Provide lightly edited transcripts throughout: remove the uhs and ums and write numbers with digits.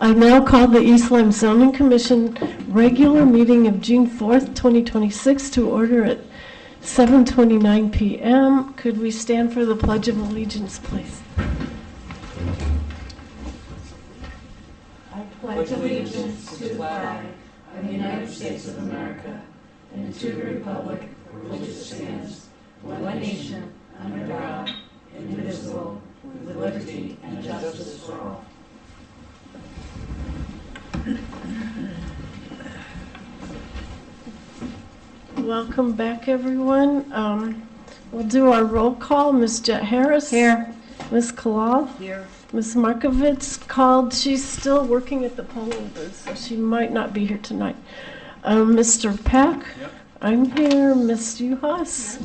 I now call the East Lyme Zoning Commission regular meeting of June 4th, 2026 to order at 7:29 p.m. Could we stand for the Pledge of Allegiance, please? I pledge allegiance to the flag of the United States of America and to the republic for which it stands, one nation, under God, indivisible, with liberty and justice for all. Welcome back, everyone. We'll do our roll call. Ms. Jet Harris. Here. Ms. Kalal. Here. Ms. Markovitz called. She's still working at the polling booth, so she might not be here tonight. Mr. Peck. Yep. I'm here. Ms. Uhas.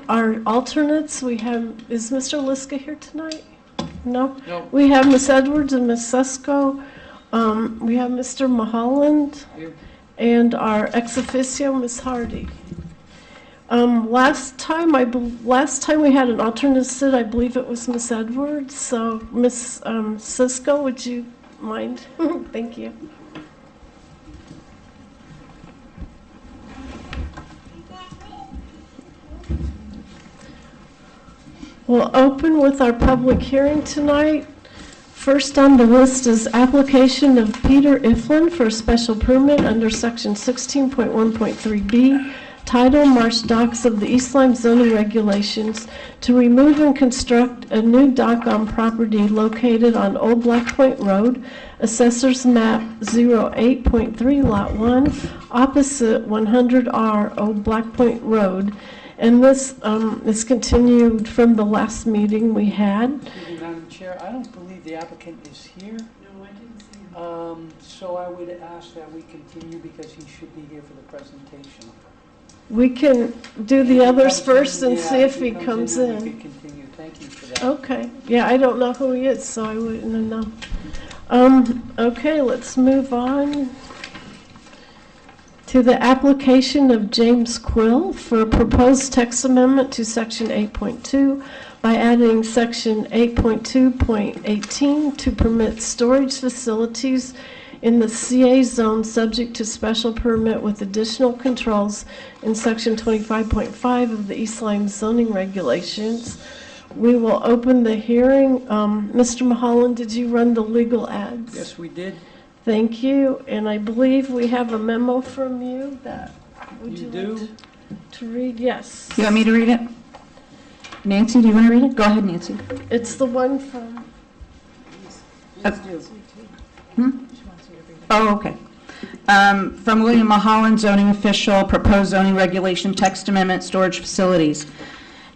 Our alternates, we have, is Mr. Liska here tonight? No? No. We have Ms. Edwards and Ms. Sesko. We have Mr. Mulholland. Here. And our ex officio, Ms. Hardy. Last time we had an alternate sit, I believe it was Ms. Edwards. So Ms. Cisco, would you mind? Thank you. We'll open with our public hearing tonight. First on the list is application of Peter Iflin for a special permit under section 16.1.3b, title Marsh Docks of the East Lyme zoning regulations to remove and construct a new dock on property located on Old Black Point Road, Assessor's Map 08.3 Lot 1, opposite 100R Old Black Point Road. And this is continued from the last meeting we had. Madam Chair, I don't believe the applicant is here. No, I didn't see him. So I would ask that we continue because he should be here for the presentation. We can do the others first and see if he comes in. We can continue. Thank you for that. Okay. Yeah, I don't know who he is, so I wouldn't know. Okay, let's move on to the application of James Quill for a proposed text amendment to section 8.2 by adding section 8.2.18 to permit storage facilities in the CA zone subject to special permit with additional controls in section 25.5 of the East Lyme zoning regulations. We will open the hearing. Mr. Mulholland, did you run the legal ads? Yes, we did. Thank you, and I believe we have a memo from you that, would you do? like to read? Yes. You want me to read it? Nancy, do you want to read it? Go ahead, Nancy. It's the one from... Oh, okay. From William Mulholland, zoning official, proposed zoning regulation text amendment, storage facilities.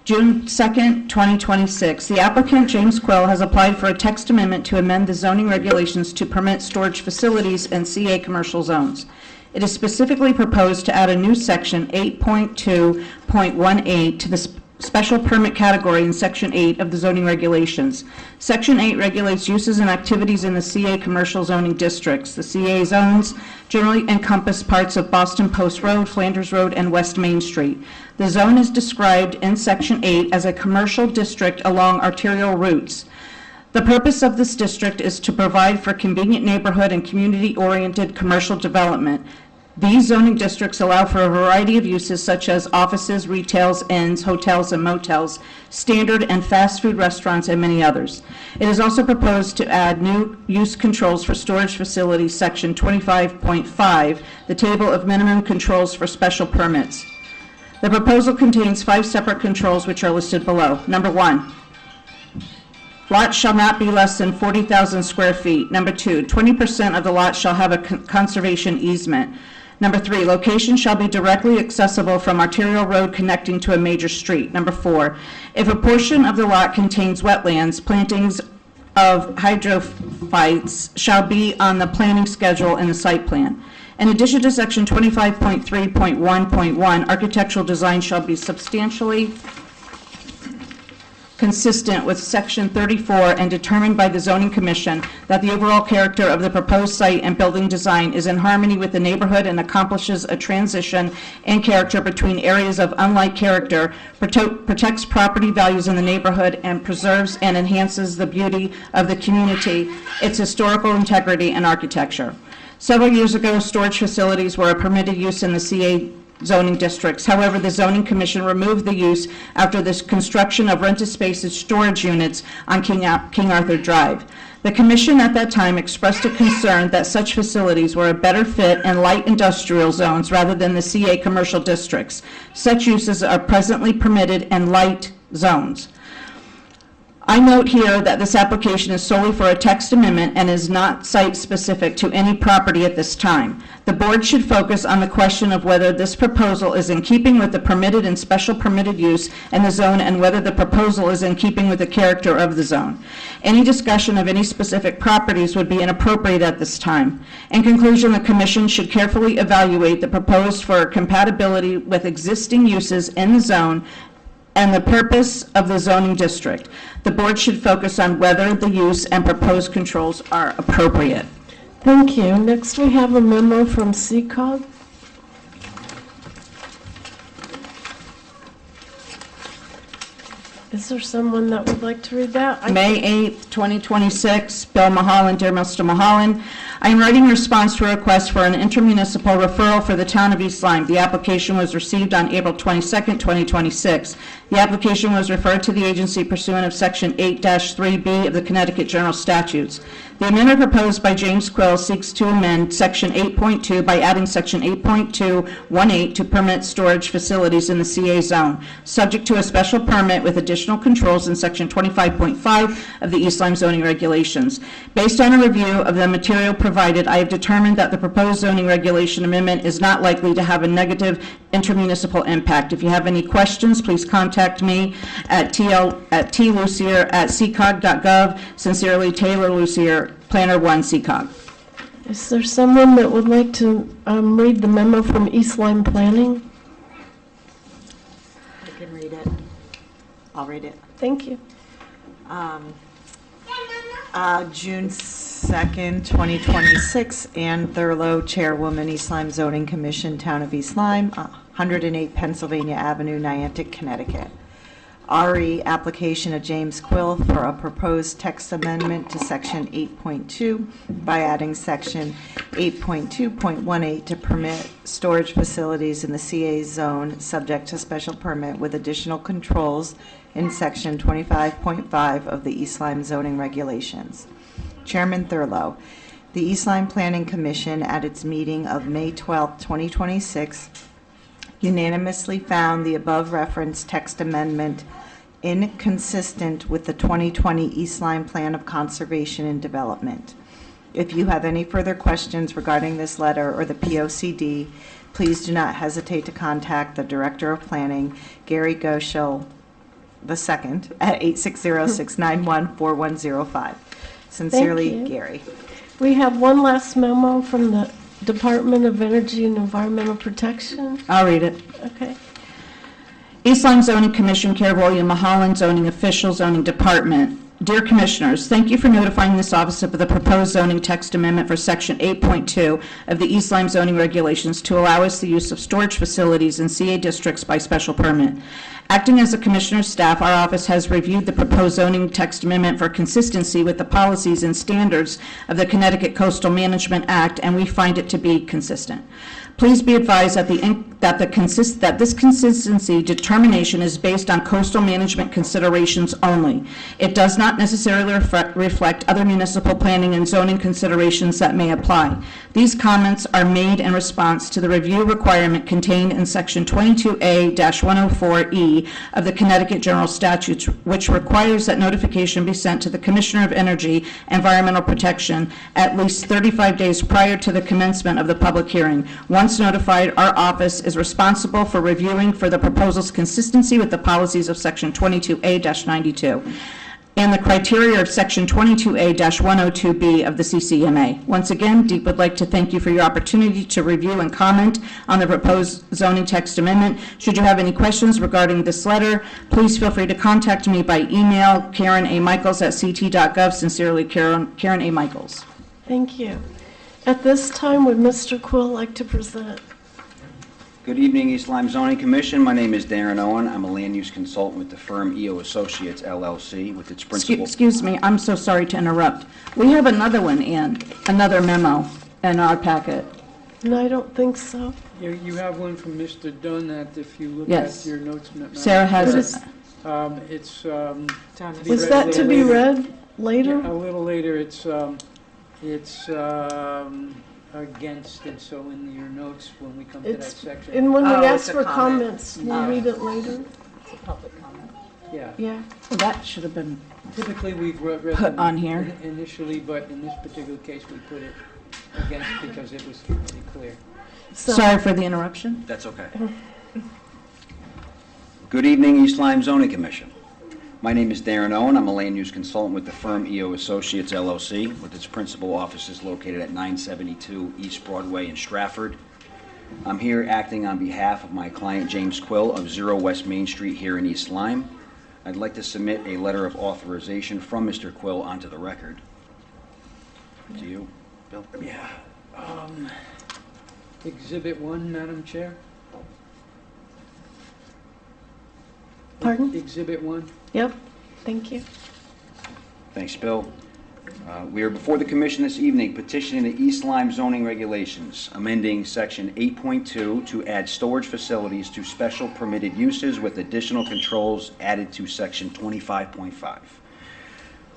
June 2nd, 2026. The applicant, James Quill, has applied for a text amendment to amend the zoning regulations to permit storage facilities in CA commercial zones. It is specifically proposed to add a new section 8.2.18 to the special permit category in section 8 of the zoning regulations. Section 8 regulates uses and activities in the CA commercial zoning districts. The CA zones generally encompass parts of Boston Post Road, Flanders Road, and West Main Street. The zone is described in section 8 as a commercial district along arterial routes. The purpose of this district is to provide for convenient neighborhood and community-oriented commercial development. These zoning districts allow for a variety of uses such as offices, retails, inns, hotels, and motels, standard and fast food restaurants, and many others. It is also proposed to add new use controls for storage facilities, section 25.5, the table of minimum controls for special permits. The proposal contains 5 separate controls which are listed below. Number 1, lot shall not be less than 40,000 square feet. Number 2, 20% of the lot shall have a conservation easement. Number 3, location shall be directly accessible from arterial road connecting to a major street. Number 4, if a portion of the lot contains wetlands, plantings of hydrophytes shall be on the planning schedule in the site plan. In addition to section 25.3.1.1, architectural design shall be substantially consistent with Section 34 and determined by the Zoning Commission that the overall character of the proposed site and building design is in harmony with the neighborhood and accomplishes a transition in character between areas of unlike character, protects property values in the neighborhood, and preserves and enhances the beauty of the community, its historical integrity, and architecture. Several years ago, storage facilities were a permitted use in the CA zoning districts. However, the Zoning Commission removed the use after the construction of rented spaces storage units on King Arthur Drive. The Commission at that time expressed a concern that such facilities were a better fit in light industrial zones rather than the CA commercial districts. Such uses are presently permitted in light zones. I note here that this application is solely for a text amendment and is not site-specific to any property at this time. The board should focus on the question of whether this proposal is in keeping with the permitted and special permitted use in the zone and whether the proposal is in keeping with the character of the zone. Any discussion of any specific properties would be inappropriate at this time. In conclusion, the Commission should carefully evaluate the proposed for compatibility with existing uses in the zone and the purpose of the zoning district. The board should focus on whether the use and proposed controls are appropriate. Thank you. Next, we have a memo from CCOG. Is there someone that would like to read that? May 8th, 2026, Bill Mahalan, dear Mr. Mahalan. I am writing a response to a request for an intermunicipal referral for the town of East Lyme. The application was received on April 22nd, 2026. The application was referred to the agency pursuant of Section 8-3B of the Connecticut General Statutes. The amendment proposed by James Quill seeks to amend Section 8.2 by adding Section 8.218 to permit storage facilities in the CA zone, subject to a special permit with additional controls in Section 25.5 of the East Lyme zoning regulations. Based on a review of the material provided, I have determined that the proposed zoning regulation amendment is not likely to have a negative intermunicipal impact. If you have any questions, please contact me at tlucier@ccog.gov. Sincerely, Taylor Lucier, Planner 1, CCOG. Is there someone that would like to read the memo from East Lyme Planning? I can read it. I'll read it. Thank you. June 2nd, 2026, Ann Thurlow, Chairwoman, East Lyme Zoning Commission, Town of East Lyme, 108 Pennsylvania Avenue, Niantic, Connecticut. RE application of James Quill for a proposed text amendment to Section 8.2 by adding Section 8.2.18 to permit storage facilities in the CA zone subject to special permit with additional controls in Section 25.5 of the East Lyme zoning regulations. Chairman Thurlow, the East Lyme Planning Commission at its meeting of May 12, 2026, unanimously found the above referenced text amendment inconsistent with the 2020 East Lyme Plan of Conservation and Development. If you have any further questions regarding this letter or the POCD, please do not hesitate to contact the Director of Planning, Gary Goschel II, at 860-691-4105. Sincerely, Thank you. Gary. We have one last memo from the Department of Energy and Environmental Protection. I'll read it. Okay. East Lyme Zoning Commission, care of William Mahalan, Zoning Official, Zoning Department. Dear Commissioners, thank you for notifying this office of the proposed zoning text amendment for Section 8.2 of the East Lyme zoning regulations to allow us the use of storage facilities in CA districts by special permit. Acting as a Commissioner's staff, our office has reviewed the proposed zoning text amendment for consistency with the policies and standards of the Connecticut Coastal Management Act, and we find it to be consistent. Please be advised that this consistency determination is based on coastal management considerations only. It does not necessarily reflect other municipal planning and zoning considerations that may apply. These comments are made in response to the review requirement contained in Section 22A-104E of the Connecticut General Statutes, which requires that notification be sent to the Commissioner of Energy, Environmental Protection at least 35 days prior to the commencement of the public hearing. Once notified, our office is responsible for reviewing for the proposal's consistency with the policies of Section 22A-92. and the criteria of Section 22A-102B of the CCMA. Once again, DEEP would like to thank you for your opportunity to review and comment on the proposed zoning text amendment. Should you have any questions regarding this letter, please feel free to contact me by email, KarenA.Michaels@ct.gov. Sincerely, Karen A. Michaels. Thank you. At this time, would Mr. Quill like to present? Good evening, East Lyme Zoning Commission. My name is Darren Owen. I'm a land use consultant with the firm EO Associates LLC with its principal. Excuse me, I'm so sorry to interrupt. We have another one in, another memo in our packet. And I don't think so. You have one from Mr. Dunn that if you look Yes. at your notes. Madam Sarah has Chair, it. It's, Down to Be Was read that a to little be later. read later? a little later, it's against it, so in your notes, when we come to that It's, section. and when we Oh, ask it's a for comment. comments, we'll Yeah. read it later? Yeah, Yeah. Well, that should have been, typically we've read Put them on here. Initially, but in this particular case, we put it against because it was pretty clear. So, sorry for the interruption. That's okay. Good evening, East Lyme Zoning Commission. My name is Darren Owen. I'm a land use consultant with the firm EO Associates LLC with its principal offices located at 972 East Broadway in Stratford. I'm here acting on behalf of my client James Quill of 0 West Main Street here in East Lyme. I'd like to submit a letter of authorization from Mr. Quill onto the record. To you, Bill? Yeah. Exhibit 1, Madam Chair. Pardon? Exhibit 1. Yep, thank you. Thanks, Bill. We are before the commission this evening petitioning the East Lyme zoning regulations, amending section 8.2 to add storage facilities to special permitted uses with additional controls added to section 25.5.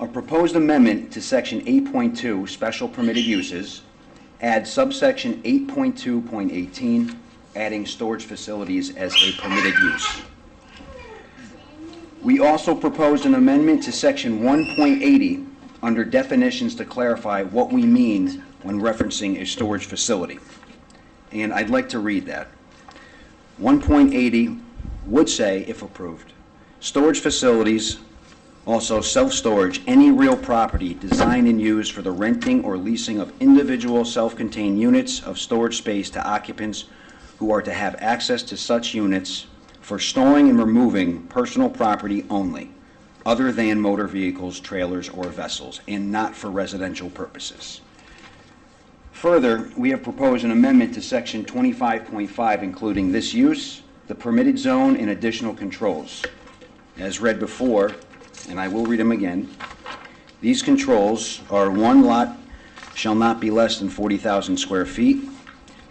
A proposed amendment to section 8.2, special permitted uses, add subsection 8.2.18, adding storage facilities as a permitted use. We also proposed an amendment to section 1.80 under definitions to clarify what we mean when referencing a storage facility. And I'd like to read that. 1.80 would say, if approved, storage facilities, also self-storage, any real property designed and used for the renting or leasing of individual self-contained units of storage space to occupants who are to have access to such units for storing and removing personal property only, other than motor vehicles, trailers, or vessels, and not for residential purposes. Further, we have proposed an amendment to section 25.5, including this use, the permitted zone, and additional controls. As read before, and I will read them again, these controls are: 1, lot shall not be less than 40,000 square feet.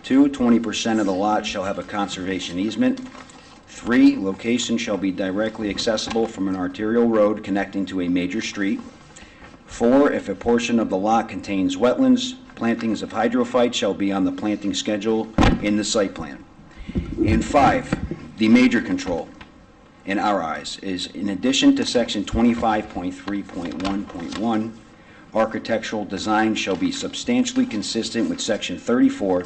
2, 20% of the lot shall have a conservation easement. 3, location shall be directly accessible from an arterial road connecting to a major street. 4, if a portion of the lot contains wetlands, plantings of hydrophytes shall be on the planting schedule in the site plan. And 5, the major control, in our eyes, is in addition to section 25.3.1.1, architectural design shall be substantially consistent with section 34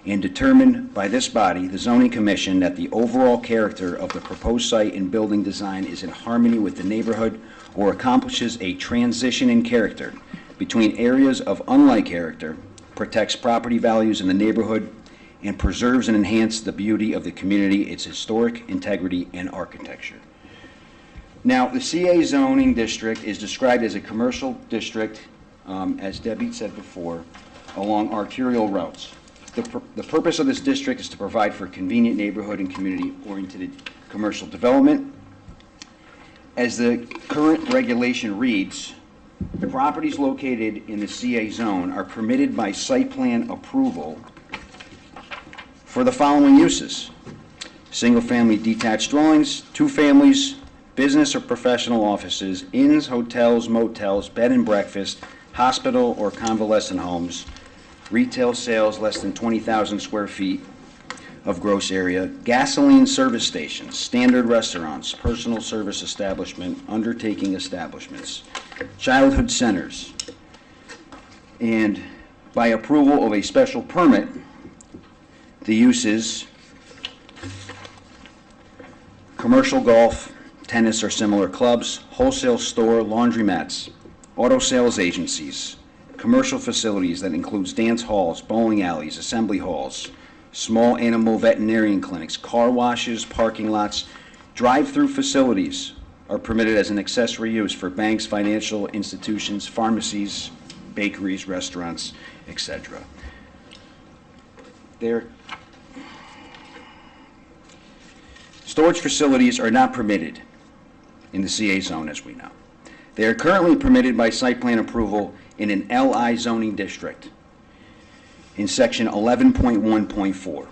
and determined by this body, the zoning commission, that the overall character of the proposed site and building design is in harmony with the neighborhood or accomplishes a transition in character between areas of unlike character, protects property values in the neighborhood, and preserves and enhances the beauty of the community, its historic integrity, and architecture. Now, the CA zoning district is described as a commercial district, as Debbie said before, along arterial routes. The purpose of this district is to provide for convenient neighborhood and community-oriented commercial development. As the current regulation reads, the properties located in the CA zone are permitted by site plan approval for the following uses: single-family detached dwellings, 2 families, business or professional offices, inns, hotels, motels, bed and breakfast, hospital or convalescent homes, retail sales less than 20,000 square feet of gross area, gasoline service stations, standard restaurants, personal service establishment, undertaking establishments, childhood centers, and by approval of a special permit, the uses commercial golf, tennis or similar clubs, wholesale store, laundromats, auto sales agencies, commercial facilities that includes dance halls, bowling alleys, assembly halls, small animal veterinarian clinics, car washes, parking lots, drive-through facilities are permitted as an accessory use for banks, financial institutions, pharmacies, bakeries, restaurants, etc. Storage facilities are not permitted in the CA zone, as we know. They are currently permitted by site plan approval in an LI zoning district in section 11.1.4,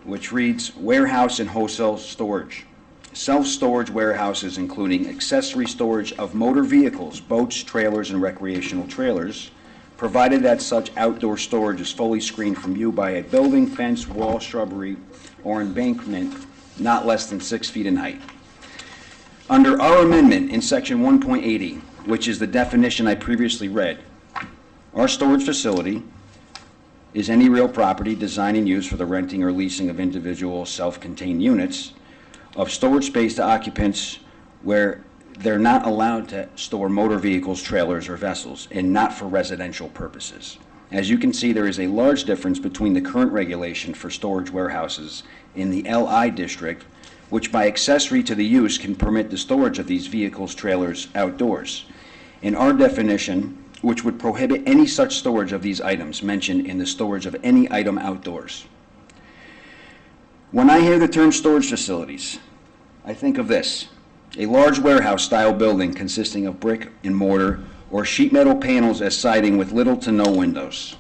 which reads warehouse and wholesale storage. Self-storage warehouses including accessory storage of motor vehicles, boats, trailers, and recreational trailers, provided that such outdoor storage is fully screened from view by a building, fence, wall, shrubbery, or embankment not less than 6 feet in height. Under our amendment in section 1.80, which is the definition I previously read, our storage facility is any real property designed and used for the renting or leasing of individual self-contained units of storage space to occupants where they're not allowed to store motor vehicles, trailers, or vessels, and not for residential purposes. As you can see, there is a large difference between the current regulation for storage warehouses in the LI district, which by accessory to the use can permit the storage of these vehicles, trailers, outdoors, and our definition, which would prohibit any such storage of these items mentioned in the storage of any item outdoors. When I hear the term storage facilities, I think of this: a large warehouse-style building consisting of brick and mortar or sheet metal panels as siding with little to no windows.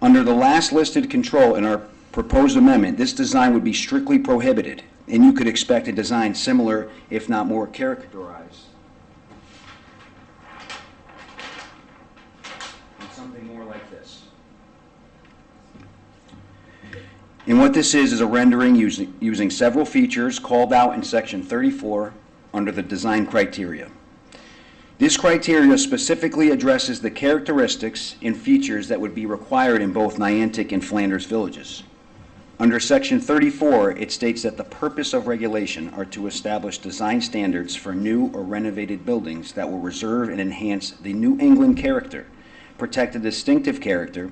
Under the last listed control in our proposed amendment, this design would be strictly prohibited, and you could expect a design similar, if not more characterized, and something more like this. And what this is a rendering using several features called out in section 34 under the design criteria. This criteria specifically addresses the characteristics and features that would be required in both Niantic and Flanders villages. Under section 34, it states that the purpose of regulation are to establish design standards for new or renovated buildings that will reserve and enhance the New England character, protect the distinctive character,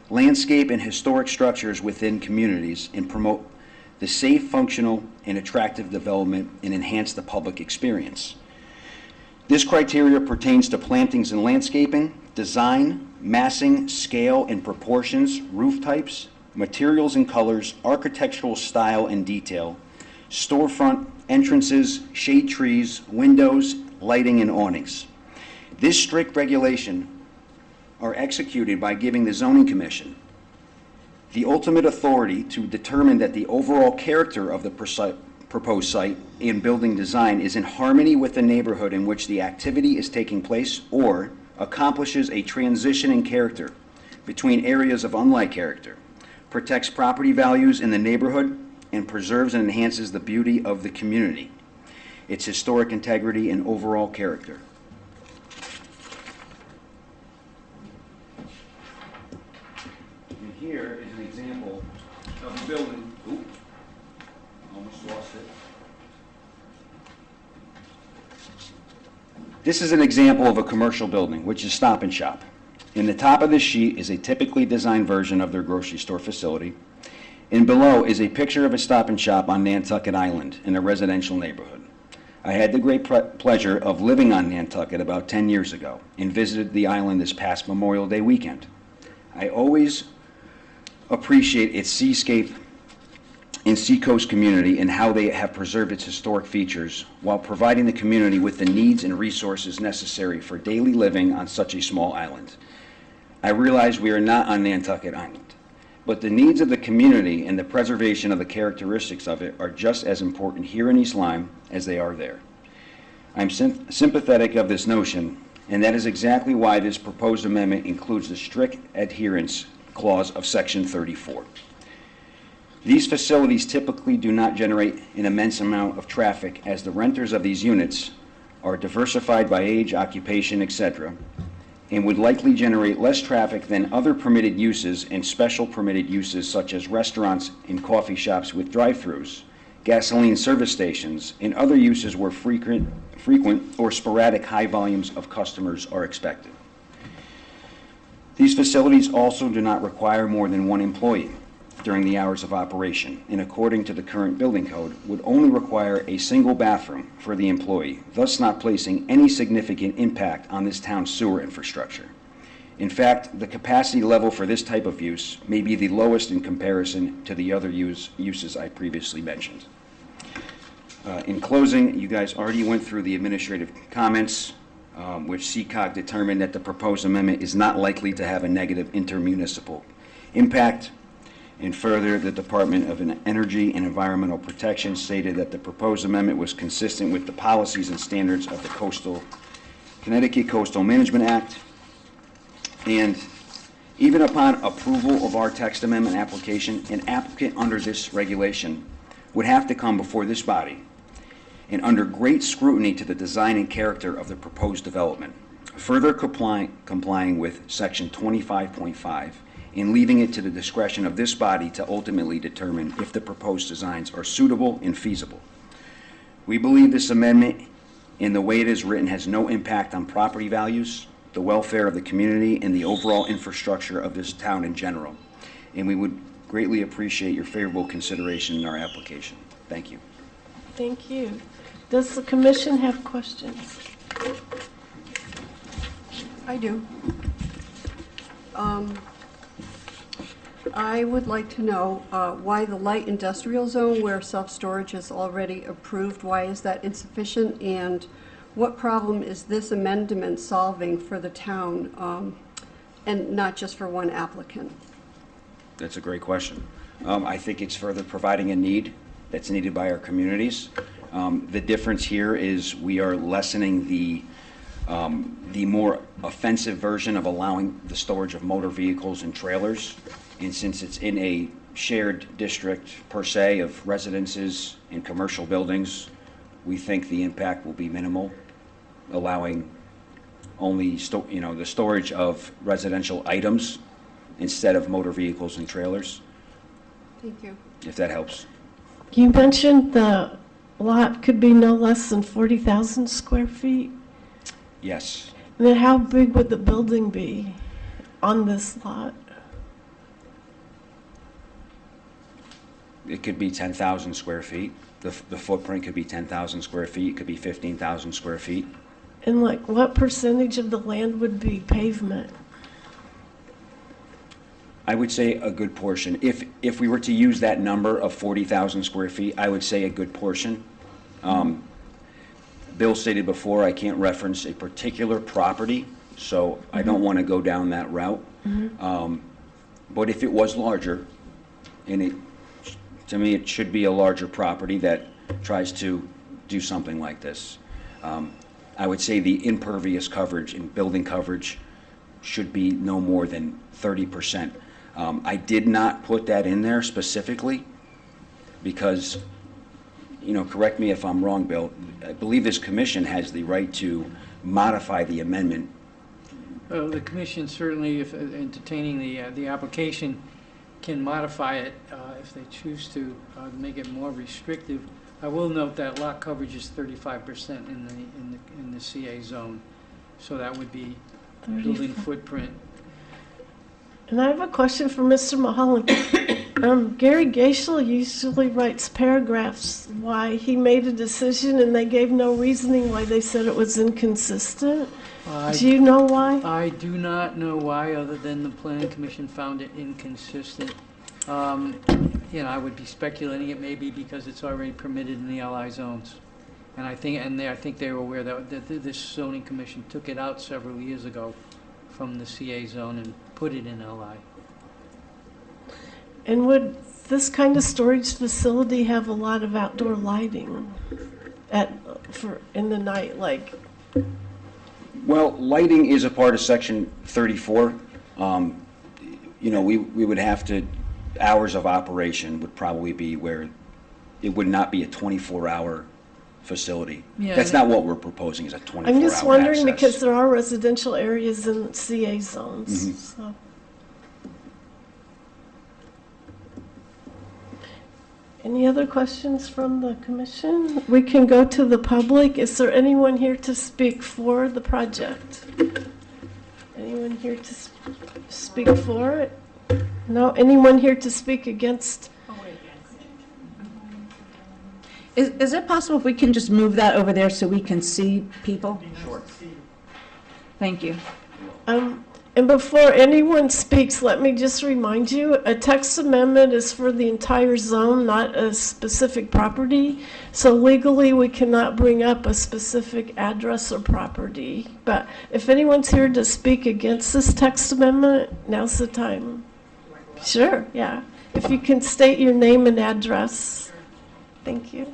landscape and historic structures within communities, and promote the safe, functional, and attractive development and enhance the public experience. This criteria pertains to plantings and landscaping, design, massing, scale and proportions, roof types, materials and colors, architectural style and detail, storefront entrances, shade trees, windows, lighting, and awnings. This strict regulation are executed by giving the Zoning Commission the ultimate authority to determine that the overall character of the proposed site and building design is in harmony with the neighborhood in which the activity is taking place or accomplishes a transition in character between areas of unlike character, protects property values in the neighborhood, and preserves and enhances the beauty of the community, its historic integrity, and overall character. And here is an example of a building. Oop, almost lost it. This is an example of a commercial building, which is Stop and Shop. In the top of this sheet is a typically designed version of their grocery store facility, and below is a picture of a Stop and Shop on Nantucket Island in a residential neighborhood. I had the great pleasure of living on Nantucket about 10 years ago and visited the island this past Memorial Day weekend. I always appreciate its seascape and seacoast community and how they have preserved its historic features while providing the community with the needs and resources necessary for daily living on such a small island. I realize we are not on Nantucket Island, but the needs of the community and the preservation of the characteristics of it are just as important here in East Lyme as they are there. I'm sympathetic of this notion, and that is exactly why this proposed amendment includes the strict adherence clause of section 34. These facilities typically do not generate an immense amount of traffic as the renters of these units are diversified by age, occupation, etc., and would likely generate less traffic than other permitted uses and special permitted uses such as restaurants and coffee shops with drive-thrus, gasoline service stations, and other uses where frequent or sporadic high volumes of customers are expected. These facilities also do not require more than one employee during the hours of operation, and according to the current building code, would only require a single bathroom for the employee, thus not placing any significant impact on this town's sewer infrastructure. In fact, the capacity level for this type of use may be the lowest in comparison to the other uses I previously mentioned. In closing, you guys already went through the administrative comments, which CCOG determined that the proposed amendment is not likely to have a negative intermunicipal impact. And further, the Department of Energy and Environmental Protection stated that the proposed amendment was consistent with the policies and standards of the Connecticut Coastal Management Act. And even upon approval of our text amendment application, an applicant under this regulation would have to come before this body and under great scrutiny to the design and character of the proposed development, further complying with Section 25.5 and leaving it to the discretion of this body to ultimately determine if the proposed designs are suitable and feasible. We believe this amendment, in the way it is written, has no impact on property values, the welfare of the community, and the overall infrastructure of this town in general. And we would greatly appreciate your favorable consideration in our application. Thank you. Thank you. Does the commission have questions? I do. I would like to know why the light industrial zone where self-storage is already approved, why is that insufficient? And what problem is this amendment solving for the town and not just for one applicant? That's a great question. I think it's further providing a need that's needed by our communities. The difference here is we are lessening the more offensive version of allowing the storage of motor vehicles and trailers. And since it's in a shared district per se of residences and commercial buildings, we think the impact will be minimal, allowing only the storage of residential items instead of motor vehicles and trailers, Thank you. if that helps. You mentioned the lot could be no less than 40,000 square feet. Yes. And then how big would the building be on this lot? It could be 10,000 square feet. The footprint could be 10,000 square feet. It could be 15,000 square feet. And like what percentage of the land would be pavement? I would say a good portion. If we were to use that number of 40,000 square feet, I would say a good portion. Bill stated before, I can't reference a particular property, so I don't want to go down that route. But if it was larger, and to me, it should be a larger property that tries to do something like this. I would say the impervious coverage and building coverage should be no more than 30%. I did not put that in there specifically because, correct me if I'm wrong, Bill, I believe this commission has the right to modify the amendment. The commission certainly, if entertaining the application, can modify it if they choose to make it more restrictive. I will note that lot coverage is 35% in the CA zone, so that would be building footprint. And I have a question for Mr. Mulholland. Gary Gaishel usually writes paragraphs why he made a decision, and they gave no reasoning why they said it was inconsistent. Do you know why? I do not know why, other than the planning commission found it inconsistent. I would be speculating it may be because it's already permitted in the LI zones. And I think they were aware that this zoning commission took it out several years ago from the CA zone and put it in LI. And would this kind of storage facility have a lot of outdoor lighting in the night, like? Well, lighting is a part of Section 34. We would have to, hours of operation would probably be where it would not be a 24-hour facility. Yeah, That's not what we're proposing, is a 24-hour I'm just wondering access. because there are residential areas in CA zones, so. Any other questions from the commission? We can go to the public. Is there anyone here to speak for the project? Anyone here to speak for it? No? Anyone here to speak against? Is it possible if we can just move that over there so we can see people? Sure. Thank you. And before anyone speaks, let me just remind you, a text amendment is for the entire zone, not a specific property. So legally, we cannot bring up a specific address or property. But if anyone's here to speak against this text amendment, now's the time. Sure, yeah. If you can state your name and address. Thank you.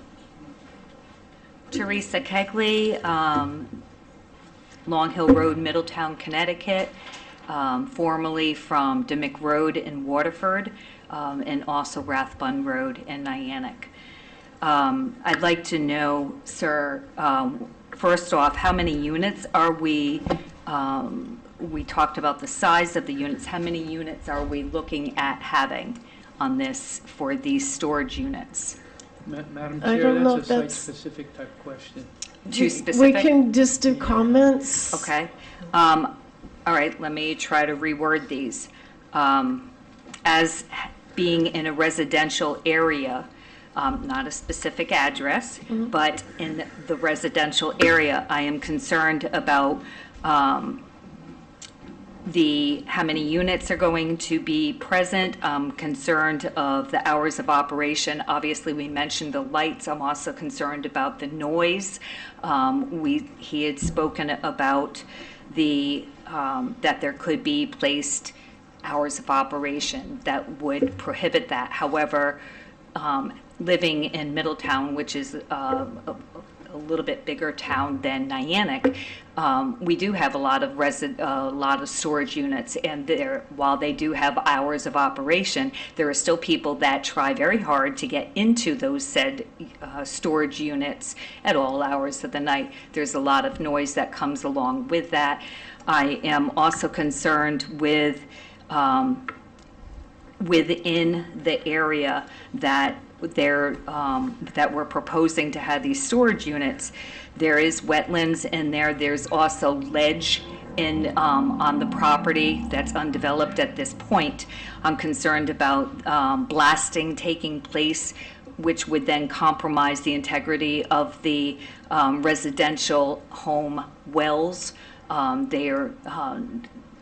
Teresa Kegley, Long Hill Road, Middletown, Connecticut, formerly from Dimick Road in Waterford, and also Rathbun Road in Niantic. I'd like to know, sir, first off, how many units are we talked about the size of the units. How many units are we looking at having on this for these storage units? Madam I Chair, don't know that's if a that's- site-specific type question. Too We specific? can just do comments. Okay. All right, let me try to reword these. As being in a residential area, not a specific address, but in the residential area, I am concerned about how many units are going to be present. I'm concerned of the hours of operation. Obviously, we mentioned the lights. I'm also concerned about the noise. He had spoken about that there could be placed hours of operation that would prohibit that. However, living in Middletown, which is a little bit bigger town than Niantic, we do have a lot of storage units, and while they do have hours of operation, there are still people that try very hard to get into those said storage units at all hours of the night. There's a lot of noise that comes along with that. I am also concerned with within the area that we're proposing to have these storage units. There is wetlands in there. There's also ledge on the property that's undeveloped at this point. I'm concerned about blasting taking place, which would then compromise the integrity of the residential home wells.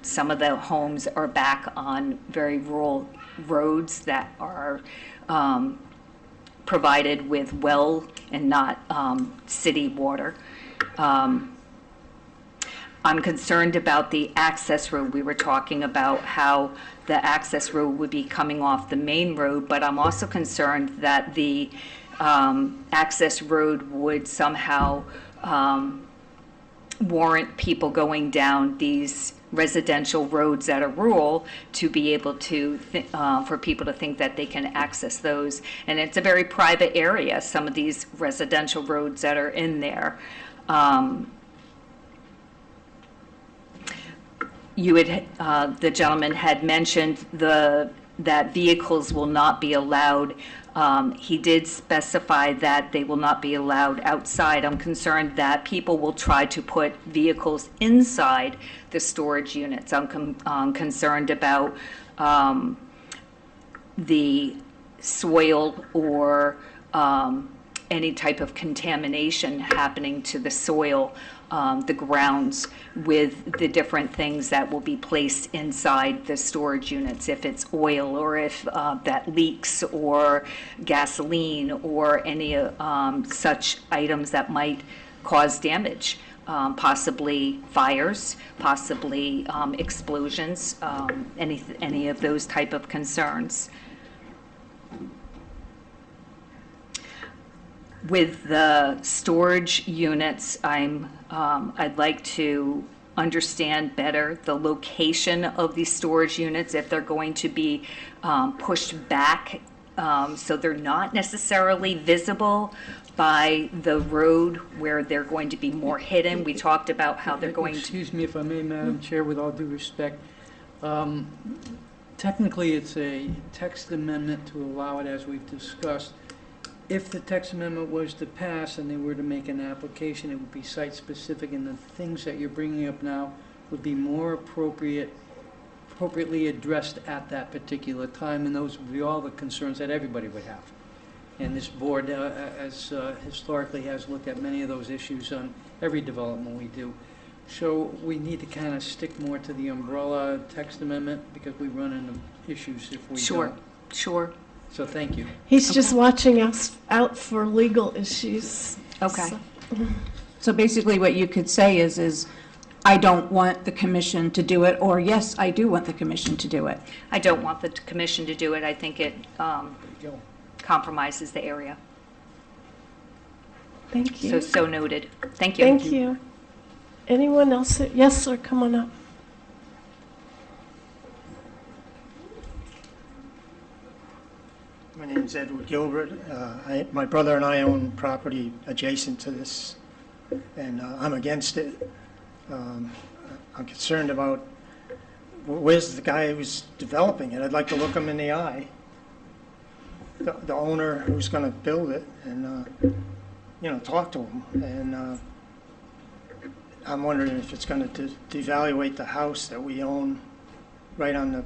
Some of the homes are back on very rural roads that are provided with well and not city water. I'm concerned about the access road. We were talking about how the access road would be coming off the main road, but I'm also concerned that the access road would somehow warrant people going down these residential roads that are rural to be able to, for people to think that they can access those. And it's a very private area, some of these residential roads that are in there. The gentleman had mentioned that vehicles will not be allowed. He did specify that they will not be allowed outside. I'm concerned that people will try to put vehicles inside the storage units. I'm concerned about the soil or any type of contamination happening to the soil, the grounds, with the different things that will be placed inside the storage units, if it's oil or if that leaks, or gasoline, or any such items that might cause damage, possibly fires, possibly explosions, any of those type of concerns. With the storage units, I'd like to understand better the location of these storage units, if they're going to be pushed back so they're not necessarily visible by the road, where they're going to be more hidden. We talked about how they're going to... Excuse me if I may, Madam Chair, with all due respect. Technically, it's a text amendment to allow it, as we've discussed. if the text amendment was to pass and they were to make an application, it would be site-specific, and the things that you're bringing up now would be more appropriately addressed at that particular time, and those would be all the concerns that everybody would have. And this board, as historically, has looked at many of those issues on every development we do. So we need to kind of stick more to the umbrella text amendment, because we run into issues if we don't. Sure. So thank you. He's just watching us out for legal issues. Okay. So- So basically what you could say is I don't want the commission to do it, or yes, I do want the commission to do it. I don't want the commission to do it. I think it Go. compromises the area. Thank you. So noted. Thank you. Thank you. Anyone else? Yes, sir, come on up. My name is Edward Gilbert. My brother and I own property adjacent to this, and I'm against it. I'm concerned about where's the guy who's developing it. I'd like to look him in the eye, the owner who's going to build it, and talk to him. And I'm wondering if it's going to devaluate the house that we own right on the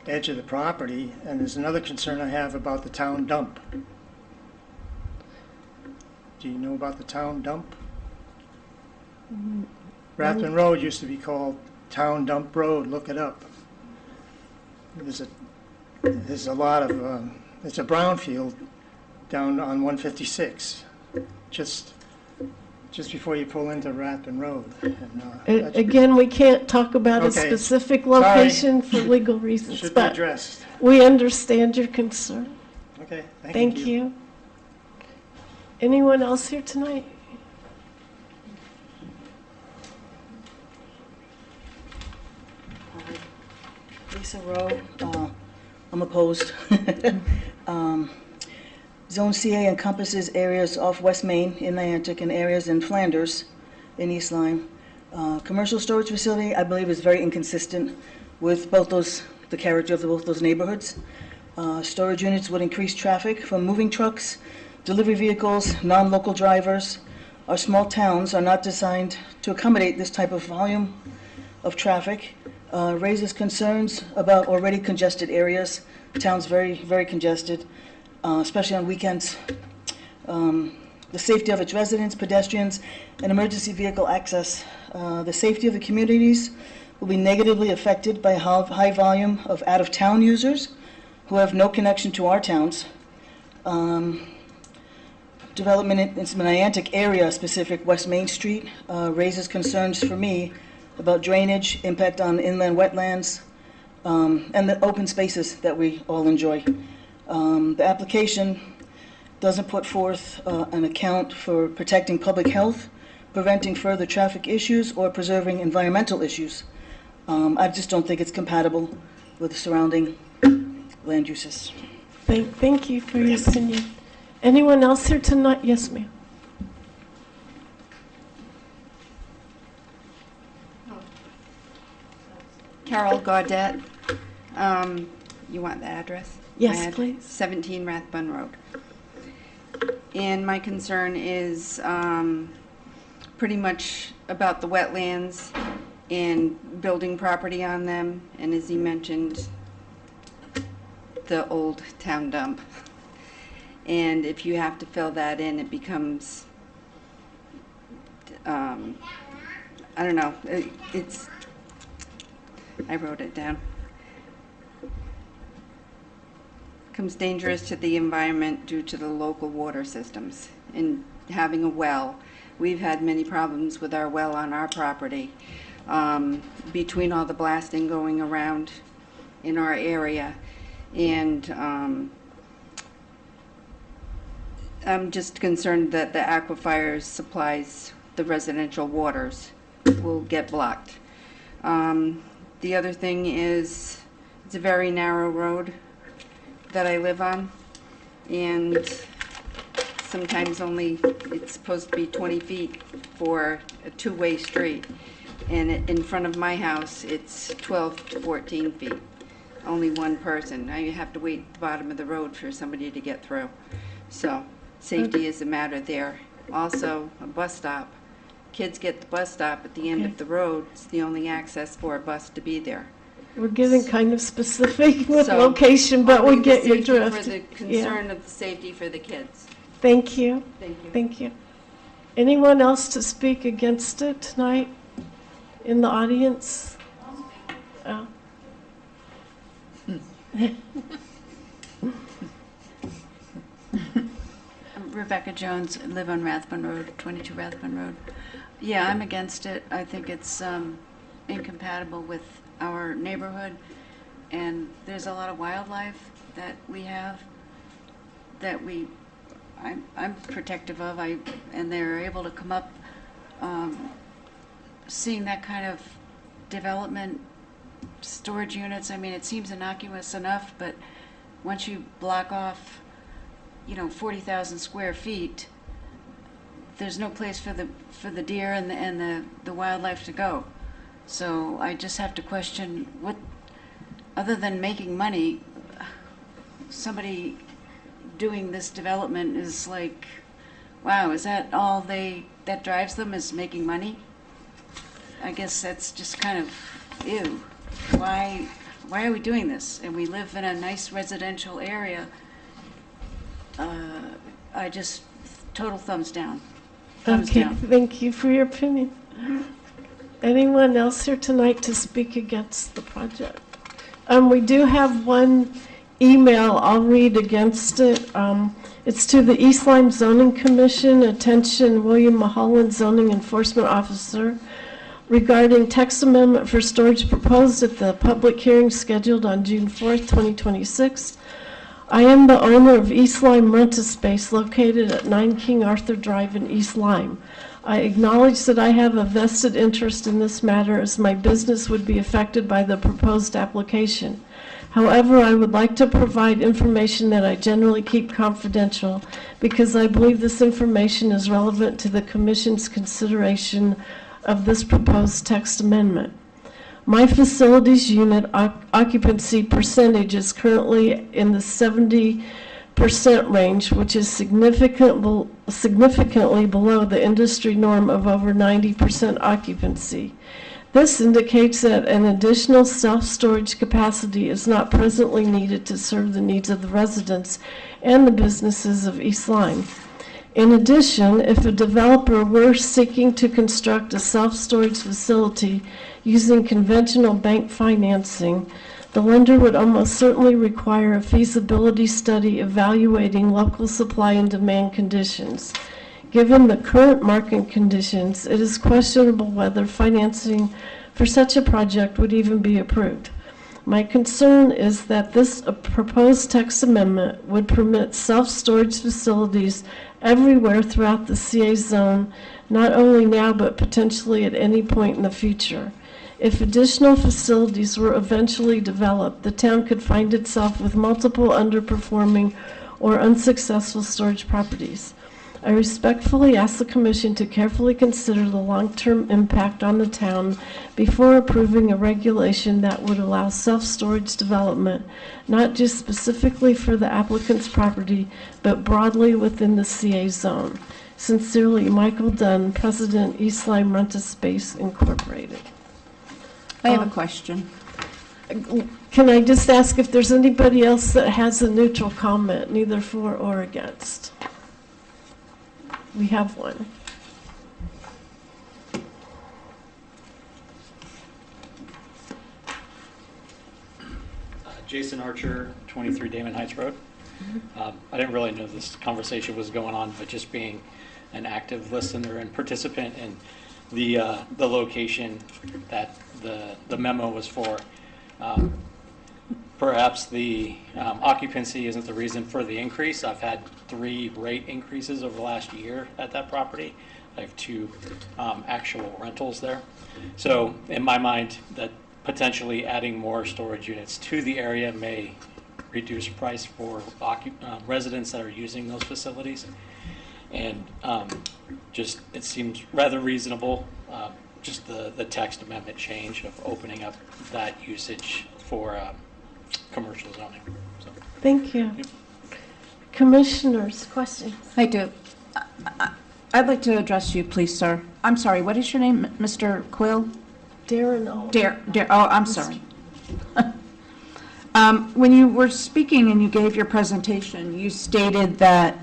edge of the property. And there's another concern I have about the town dump. Do you know about the town dump? Rathman Road used to be called Town Dump Road. Look it up. There's a lot of it's a brownfield down on 156, just before you pull into Rathman Road. And, Again, we can't talk about a Okay. specific location for legal reasons, should be but addressed. we understand your concern. Okay, Thank you. Anyone else here tonight? Lisa Rowe, I'm opposed. Zone CA encompasses areas off West Main in Niantic and areas in Flanders in East Lyme. Commercial storage facility, I believe, is very inconsistent with the character of both those neighborhoods. Storage units would increase traffic from moving trucks, delivery vehicles, non-local drivers. Our small towns are not designed to accommodate this type of volume of traffic. Raises concerns about already congested areas. The town's very, very congested, especially on weekends. The safety of its residents, pedestrians, and emergency vehicle access. The safety of the communities will be negatively affected by a high volume of out-of-town users who have no connection to our towns. Development in the Niantic area, specific West Main Street, raises concerns for me about drainage, impact on inland wetlands, and the open spaces that we all enjoy. The application doesn't put forth an account for protecting public health, preventing further traffic issues, or preserving environmental issues. I just don't think it's compatible with the surrounding land uses. Thank you for your opinion. Anyone else here tonight? Yes, ma'am. Carol Gaudette. You want the address? Yes, My please. 17 Rathbun Road. And my concern is pretty much about the wetlands and building property on them, and as he mentioned, the old town dump. And if you have to fill that in, it becomes, I don't know, I wrote it down. Becomes dangerous to the environment due to the local water systems. And having a well, we've had many problems with our well on our property, between all the blasting going around in our area. And I'm just concerned that the aquifer supplies the residential waters will get blocked. The other thing is, it's a very narrow road that I live on, and sometimes it's supposed to be 20 feet for a two-way street. And in front of my house, it's 12 to 14 feet. Only one person. I have to wait at the bottom of the road for somebody to get through. So Safety is a matter there. Also, a bus stop. Kids get the bus stop at the end Okay. of the road. It's the only access for a bus to be there. We're getting kind of specific with So, location, but we only the get your safety drift. For the Yeah. concern of the safety for the kids. Thank you. Thank you. Thank you. Anyone else to speak against it tonight in the audience? Oh. Rebecca Jones, live on Rathbun Road, 22 Rathbun Road. Yeah, I'm against it. I think it's incompatible with our neighborhood, and there's a lot of wildlife that we have that I'm protective of. And they're able to come up. Seeing that kind of development, storage units, I mean, it seems innocuous enough, but once you block off 40,000 square feet, there's no place for the deer and the wildlife to go. So I just have to question what, other than making money, somebody doing this development is like, wow, is that all that drives them, is making money? I guess that's just kind of, ew. Why are we doing this? And we live in a nice residential area. I just, total thumbs down. Thumbs Okay, down. thank you for your opinion. Anyone else here tonight to speak against the project? We do have one email I'll read against it. It's to the East Lyme Zoning Commission. Attention, William Mulholland, Zoning Enforcement Officer, regarding text amendment for storage proposed at the public hearing scheduled on June 4th, 2026. I am the owner of East Lyme Rent-A-Space located at 9 King Arthur Drive in East Lyme. I acknowledge that I have a vested interest in this matter as my business would be affected by the proposed application. However, I would like to provide information that I generally keep confidential because I believe this information is relevant to the Commission's consideration of this proposed text amendment. My facilities unit occupancy percentage is currently in the 70% range, which is significantly below the industry norm of over 90% occupancy. This indicates that an additional self-storage capacity is not presently needed to serve the needs of the residents and the businesses of East Lyme. In addition, if a developer were seeking to construct a self-storage facility using conventional bank financing, the lender would almost certainly require a feasibility study evaluating local supply and demand conditions. Given the current market conditions, it is questionable whether financing for such a project would even be approved. My concern is that this proposed text amendment would permit self-storage facilities everywhere throughout the CA zone, not only now but potentially at any point in the future. If additional facilities were eventually developed, the town could find itself with multiple underperforming or unsuccessful storage properties. I respectfully ask the Commission to carefully consider the long-term impact on the town before approving a regulation that would allow self-storage development, not just specifically for the applicant's property, but broadly within the CA zone. Sincerely, Michael Dunn, President, East Lyme Rent-A-Space Incorporated. I have a question. Can I just ask if there's anybody else that has a neutral comment, neither for or against? We have one. Jason Archer, 23 Damon Heights Road. I didn't really know this conversation was going on, but just being an active listener and participant in the location that the memo was for, perhaps the occupancy isn't the reason for the increase. I've had 3 rate increases over the last year at that property. I have 2 actual rentals there. So in my mind, that potentially adding more storage units to the area may reduce price for residents that are using those facilities. And just, it seems rather reasonable, just the text amendment change of opening up that usage for commercial zoning. So. Thank you. Yep. Commissioners, questions? I do. I'd like to address you, please, sir. I'm sorry, what is your name, Mr. Quill? Darren, I'm sorry. When you were speaking and you gave your presentation, you stated that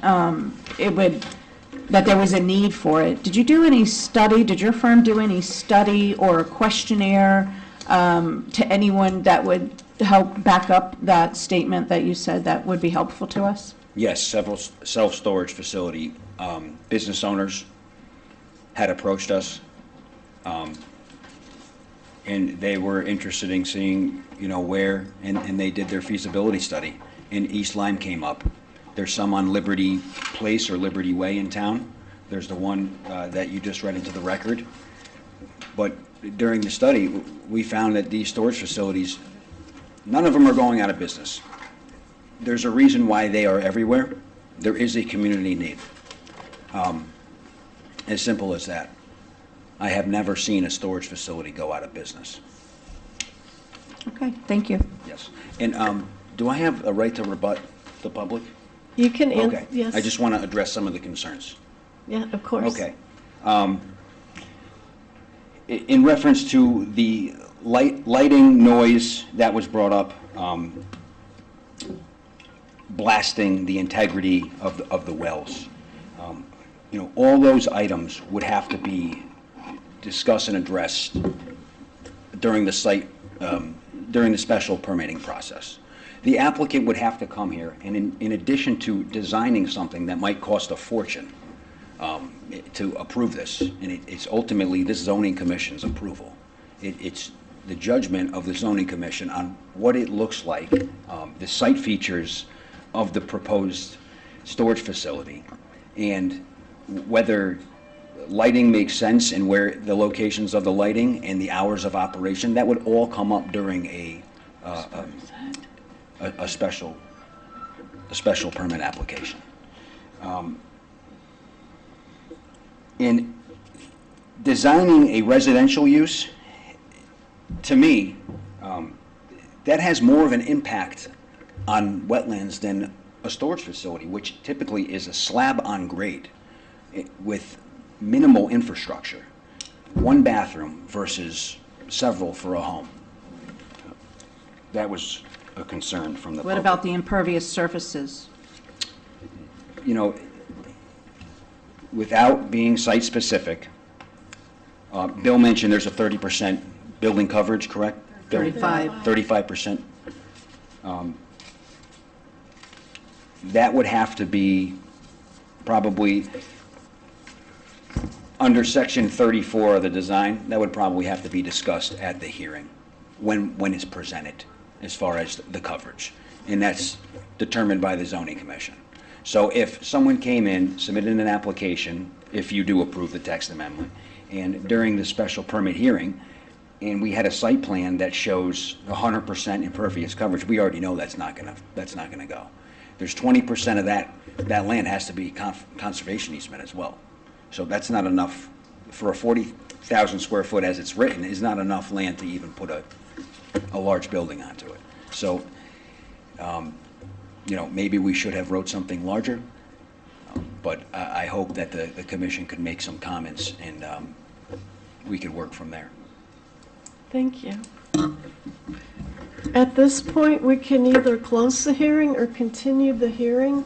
that there was a need for it. Did you do any study? Did your firm do any study or a questionnaire to anyone that would help back up that statement that you said that would be helpful to us? Yes, several self-storage facility business owners had approached us, and they were interested in seeing, where, and they did their feasibility study, and East Lyme came up. There's some on Liberty Place or Liberty Way in town. There's the one that you just read into the record. But during the study, we found that these storage facilities, none of them are going out of business. There's a reason why they are everywhere. There is a community need. As simple as that. I have never seen a storage facility go out of business. Okay, thank you. Yes. And do I have a right to rebut the public? you can answer, Okay. yes. I just want to address some of the concerns. Yeah, of course. Okay. In reference to the lighting noise that was brought up, blasting the integrity of the wells, all those items would have to be discussed and addressed during the special permitting process. The applicant would have to come here, and in addition to designing something that might cost a fortune to approve this, and it's ultimately this zoning commission's approval. It's the judgment of the zoning commission on what it looks like, the site features of the proposed storage facility, and whether lighting makes sense and where the locations of the lighting and the hours of operation. That would all come up during a special permit application. In designing a residential use, to me, that has more of an impact on wetlands than a storage facility, which typically is a slab on grade with minimal infrastructure. One bathroom versus several for a home. That was a concern from the public. What about the impervious surfaces? Without being site-specific, Bill mentioned there's a 30% building coverage, correct? 35. 35%. That would have to be probably under section 34 of the design. That would probably have to be discussed at the hearing when it's presented as far as the coverage. And that's determined by the zoning commission. So if someone came in, submitted an application, if you do approve the text amendment, and during the special permit hearing, and we had a site plan that shows 100% impervious coverage, we already know that's not gonna go. There's 20% of that land has to be conservation easement as well. So that's not enough for a 40,000 square foot as it's written, is not enough land to even put a large building onto it. So, maybe we should have wrote something larger, but I hope that the commission could make some comments and we could work from there. Thank you. At this point, we can either close the hearing or continue the hearing.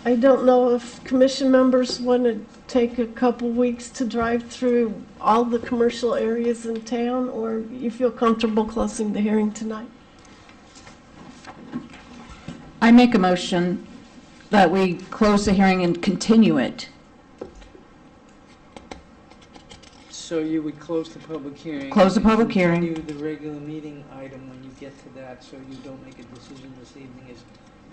I don't know if commission members want to take a couple weeks to drive through all the commercial areas in town, or you feel comfortable closing the hearing tonight? I make a motion that we close the hearing and continue it. So you would close the public hearing. Close the public hearing. Continue the regular meeting item when you get to that, so you don't make a decision this evening. Is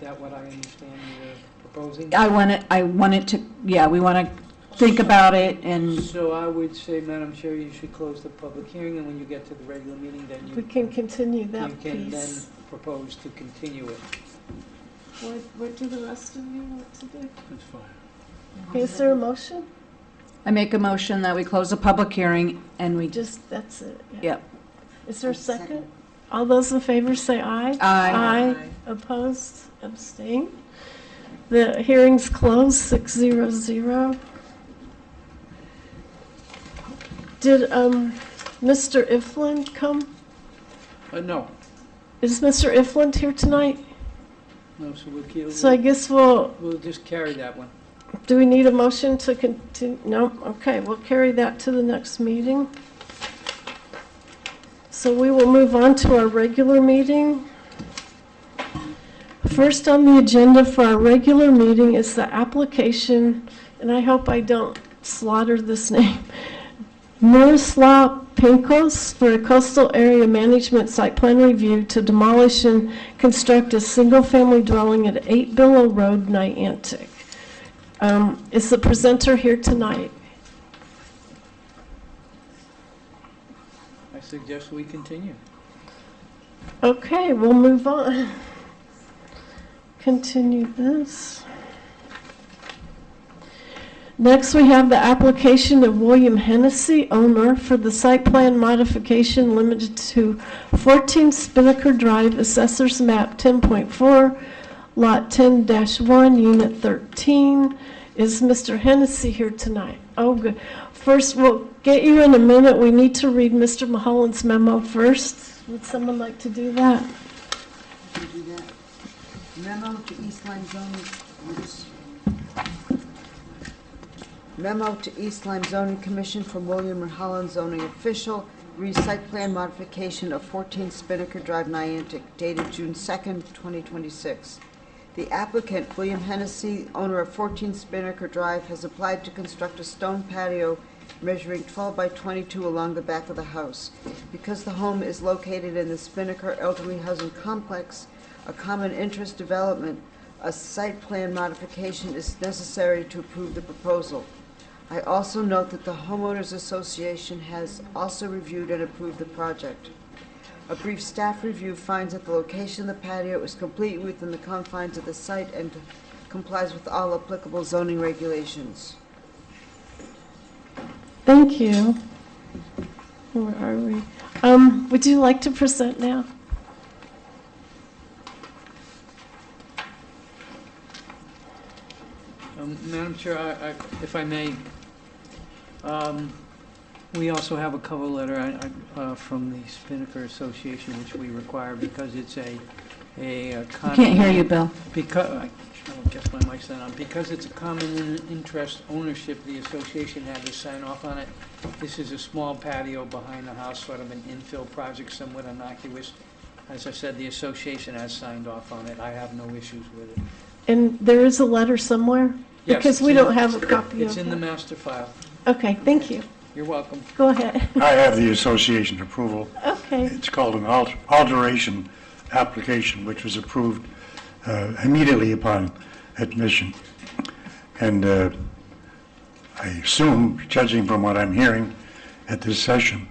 that what I understand you're proposing? I want it to, we want to think about it and, So I would say, Madam Chair, you should close the public hearing, and when you get to the regular meeting, then We can continue that you can then piece. propose to continue it. What do the rest of you want to do? That's fine. Is there a motion? I make a motion that we close the public hearing and we just, That's it. yeah. yep. Is there a second? All those in favor say aye. Aye. Opposed? Abstain? The hearing's closed, 600. Did Mr. Ifland come? No. Is Mr. Ifland here tonight? No, so we'll keep, So I guess we'll just carry that one. do we need a motion to continue? No? Okay, we'll carry that to the next meeting. So we will move on to our regular meeting. First on the agenda for our regular meeting is the application, and I hope I don't slaughter this name, Miroslav Penkos for a coastal area management site plan review to demolish and construct a single-family dwelling at 8 Billow Road, Niantic. Is the presenter here tonight? I suggest we continue. Okay, we'll move on. Continue this. Next, we have the application of William Hennessy, owner, for the site plan modification limited to 14 Spinnaker Drive, Assessor's Map 10.4, Lot 10-1, Unit 13. Is Mr. Hennessy here tonight? Oh, good. First, we'll get you in a minute. We need to read Mr. Mulholland's memo first. Would someone like to do that? Do that. Memo to East Lyme zoning, memo to East Lyme Zoning Commission from William Mulholland zoning official, site plan modification of 14 Spinnaker Drive, Niantic, dated June 2nd, 2026. The applicant, William Hennessy, owner of 14 Spinnaker Drive, has applied to construct a stone patio measuring 12 by 22 along the back of the house. Because the home is located in the Spinnaker Elderly Housing Complex, a common interest development, a site plan modification is necessary to approve the proposal. I also note that the Homeowners Association has also reviewed and approved the project. A brief staff review finds that the location of the patio is completely within the confines of the site and complies with all applicable zoning regulations. Thank you. Where are we? Would you like to present now? Madam Chair, if I may, we also have a cover letter from the Spinnaker Association, which we require because it's a common... Can't hear you, Bill. Because, I don't guess my mic's not on. Because it's a common interest ownership, the association had to sign off on it. This is a small patio behind the house, sort of an infill project, somewhat innocuous. As I said, the association has signed off on it. I have no issues with it. And there is a letter somewhere? Yes, Because we don't have a copy of It's in the it. master file. Okay, thank you. You're welcome. Go ahead. I have the association approval. Okay. It's called an alteration application, which was approved immediately upon admission. And I assume, judging from what I'm hearing at this session,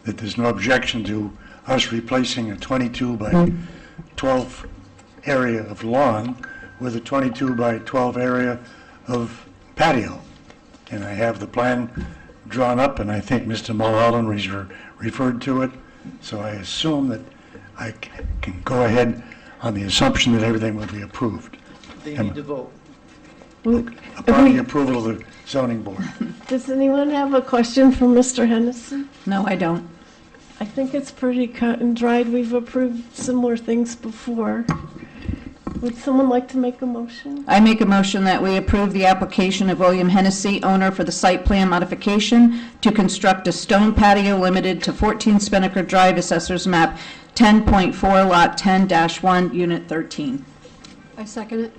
that there's no objection to us replacing a 22 by 12 area of lawn with a 22 by 12 area of patio. And I have the plan drawn up, and I think Mr. Mulholland referred to it. So I assume that I can go ahead on the assumption that everything will be approved They need to vote. upon the approval of the zoning board. Does anyone have a question for Mr. Hennessy? No, I don't. I think it's pretty cut and dried. We've approved similar things before. Would someone like to make a motion? I make a motion that we approve the application of William Hennessy, owner, for the site plan modification to construct a stone patio limited to 14 Spinnaker Drive, Assessor's Map 10.4, Lot 10-1, Unit 13. I second it.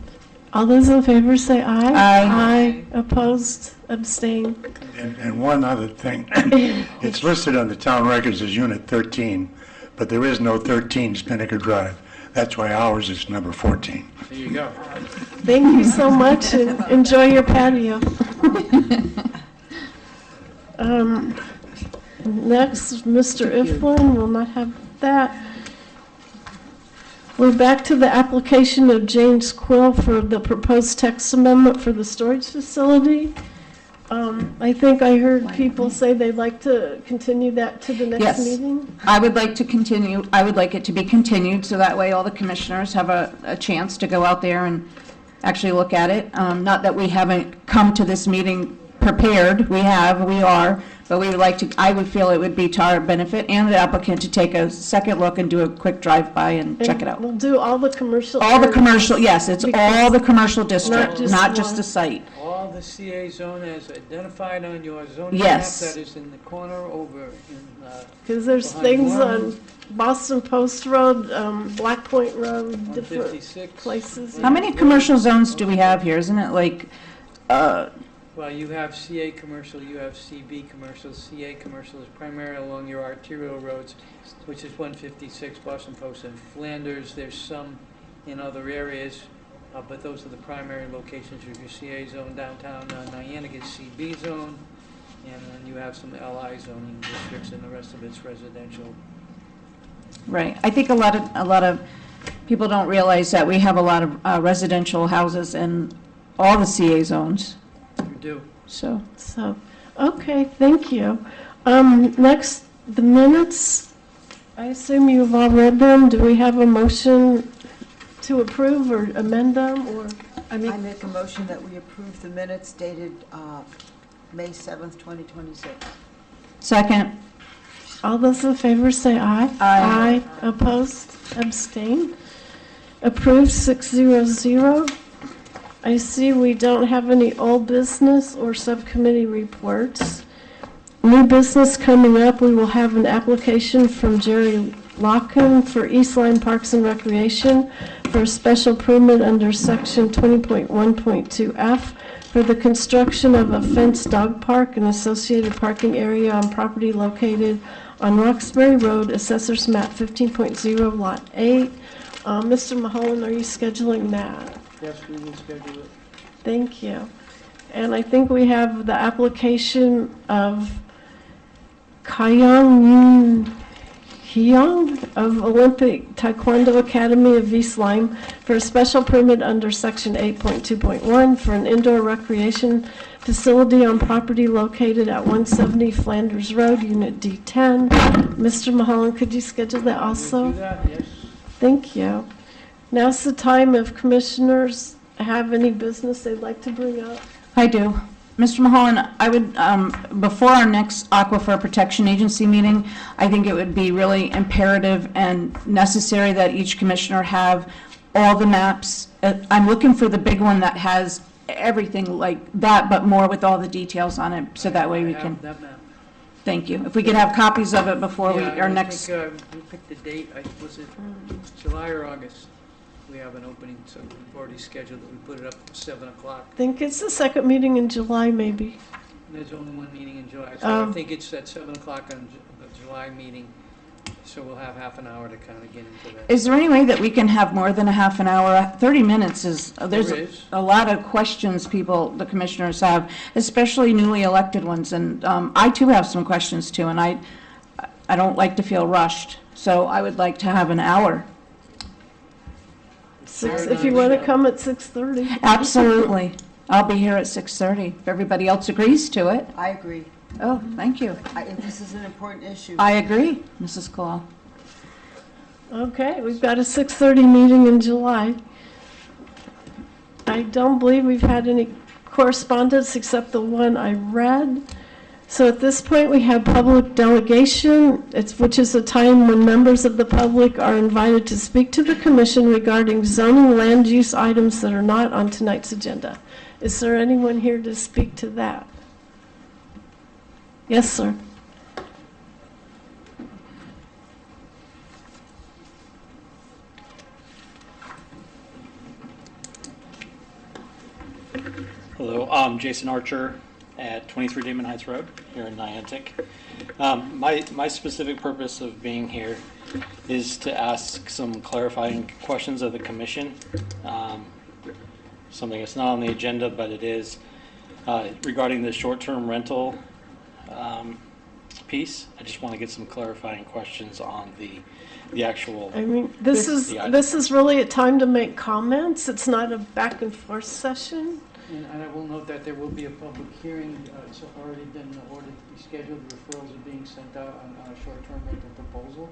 All those in favor say aye. Aye. Aye. Opposed? Abstain? And one other thing, it's listed on the town records as Unit 13, but there is no 13 Spinnaker Drive. That's why ours is number 14. There you go. Thank you so much, and enjoy your patio. Next, Mr. Iflin will not have that. We're back to the application of James Quill for the proposed text amendment for the storage facility. I think I heard people say they'd like to continue that to the next Yes. meeting. I would like to continue, I would like it to be continued, so that way all the commissioners have a chance to go out there and actually look at it. Not that we haven't come to this meeting prepared, we are, but we would like to, I would feel it would be to our benefit and the applicant to take a second look and do a quick drive-by and check it out. We'll do all the commercial. All the areas. commercial, yes, it's all the commercial district, just not just one. the site. All the CA zone as identified on your zoning map Yes. that is in the corner over in, Because there's behind things Warren. on Boston Post Road, Black Point Road, different 56. places. How many commercial zones do we have here? Isn't it like, Well, you have CA commercial, you have CB commercial. CA commercial is primarily along your arterial roads, which is 156 Boston Post and Flanders. There's some in other areas, but those are the primary locations of your CA zone. Downtown Niantic is CB zone, and then you have some LI zoning districts, and the rest of it's residential. right, I think a lot of people don't realize that we have a lot of residential houses in all the CA zones, You do. so. So, okay, thank you. Next, the minutes. I assume you've all read them. Do we have a motion to approve or amend them, or? I make a motion that we approve the minutes dated May 7th, 2026. Second. All those in favor say aye. Aye. Opposed? Abstain? Approved 600. I see we don't have any old business or subcommittee reports. New business coming up, we will have an application from Jerry Locken for East Lyme Parks and Recreation for a special permit under section 20.1.2F for the construction of a fenced dog park and associated parking area on property located on Roxbury Road, Assessor's Map 15.0, Lot 8. Mr. Mulholland, are you scheduling that? Yes, we will schedule it. Thank you. And I think we have the application of Kayong Yoon Hyung of Olympic Taekwondo Academy of East Lyme for a special permit under section 8.2.1 for an indoor recreation facility on property located at 170 Flanders Road, Unit D10. Mr. Mulholland, could you schedule that also? Do that, yes. Thank you. Now's the time if commissioners have any business they'd like to bring up. I do. Mr. Mulholland, I would, before our next Aquifer Protection Agency meeting, I think it would be really imperative and necessary that each commissioner have all the maps. I'm looking for the big one that has everything like that, but more with all the details on it, so that way we I can, have that map. thank you. If we could have copies of it before we, Yeah, our I next, think, we picked the date, was it July or August? We have an opening, so we've already scheduled it. We put it up at 7 o'clock. I think it's the second meeting in July, maybe. There's only one meeting in July, so I Oh. think it's at 7 o'clock on the July meeting. So we'll have half an hour to kind of get into that. is there any way that we can have more than a half an hour? 30 minutes is, there's There is. a lot of questions people, the commissioners have, especially newly elected ones, and I too have some questions too, and I don't like to feel rushed, so I would like to have an hour. If you want to come at 6:30. Absolutely. I'll be here at 6:30, if everybody else agrees to it. I agree. Oh, thank you. This is an important issue. I agree, Mrs. Claw. Okay, we've got a 6:30 meeting in July. I don't believe we've had any correspondence except the one I read. So at this point, we have public delegation, which is a time when members of the public are invited to speak to the commission regarding zoning land use items that are not on tonight's agenda. Is there anyone here to speak to that? Yes, sir. Hello, I'm Jason Archer at 23 Damon Heights Road here in Niantic. My specific purpose of being here is to ask some clarifying questions of the commission. Something that's not on the agenda, but it is regarding the short-term rental piece. I just want to get some clarifying questions on the actual. I mean, this is really a time to make comments. It's not a back and forth session. And I will note that there will be a public hearing. It's already been ordered to be scheduled. The referrals are being sent out on a short-term rental proposal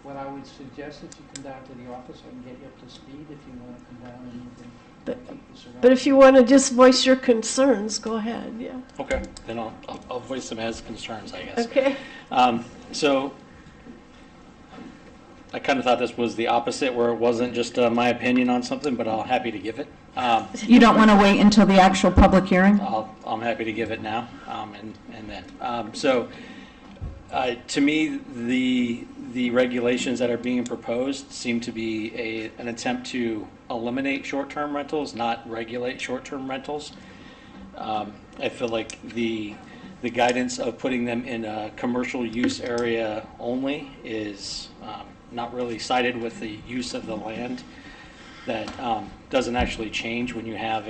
what I would suggest, if you come down to the office, I can get you up to speed if you want to come down and you can keep this around. But if you want to just voice your concerns, go ahead, yeah. Okay, then I'll voice them as concerns, I guess. Okay. So I kind of thought this was the opposite, where it wasn't just my opinion on something, but I'm happy to give it. You don't want to wait until the actual public hearing? I'm happy to give it now, and then. To me, the regulations that are being proposed seem to be an attempt to eliminate short-term rentals, not regulate short-term rentals. I feel like the guidance of putting them in a commercial use area only is not really sided with the use of the land. That doesn't actually change when you have